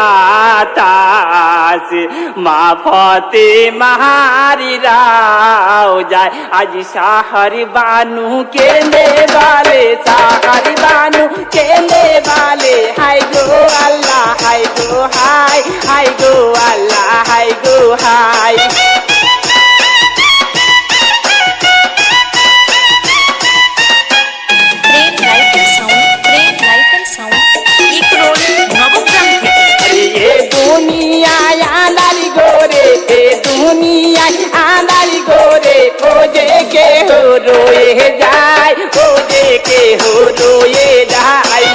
आतास माँ फते महारी राव जाए आज शाहर बानू के ले वाले शाहर बानू के ले वाले हाय गो अल्लाह हाय गो हाय गो अल्लाह हाय गो हाय दुनिया आंधारी गोरे खोजे के हो रोए जाए खोजे के हो रोए जाए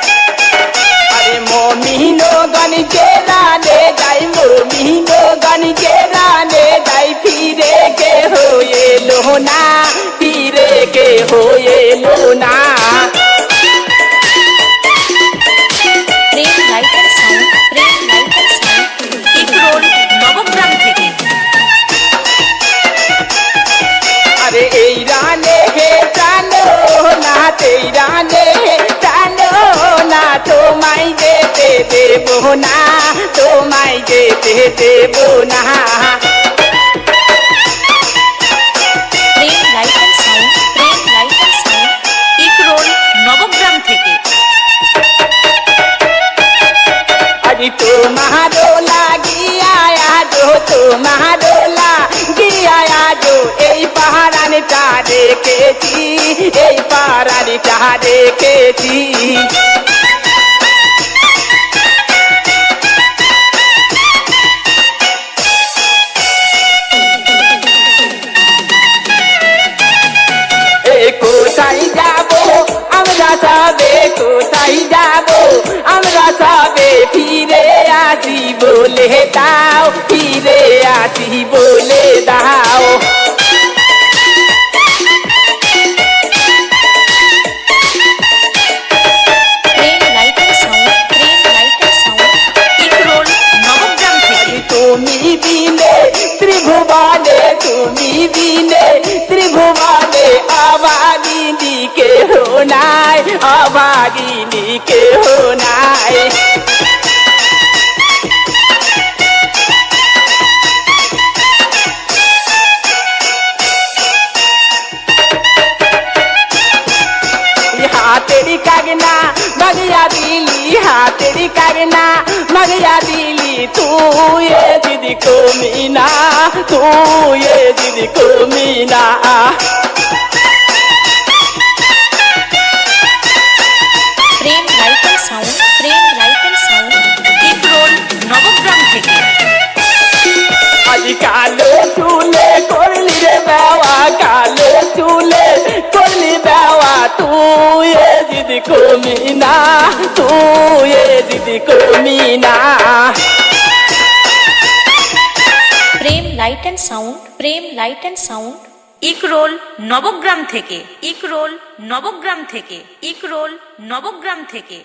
अरे मोमिनो गन के राने जाए मोमिनो गन के राने जाए फिरे के हो ये लोना के हो ये लोना अरे राने हे जानो ना राने हे जानो ना तो माई देते देबो ना तो माई देते देबो ना तुम्हारो लागी आया जो तुम्हारो लागी आया जो ए पहाड़ाने चारे के थी ए पहाड़ाने चारे के थी कोথায় যাবো আমরা সবে কোথায় যাবো আমরা সবে ফিরে আসি বলে দাও ফিরে আসি বলে দাও তুমি বিনে ত্রিভুবনে তুমি বিনে ত্রিভুবনে अभागिनी के होनाय अभागिनी के होनाय तेरी कागना मगया दिली हाँ तेरी कागना मगया दिली तू ये दीदी को मीना तू ये दीदी को मीना कालो चूले कोरली रे बावा कालो चूले कोरली बावा तू ये दीदी को मीना तू ये दीदी को मीना প্রেম লাইট এন্ড সাউন্ড প্রেম light and sound Ikrol Nabagram থেকে ইকরোল নবগ্রাম থেকে ইকরোল নবগ্রাম থেকে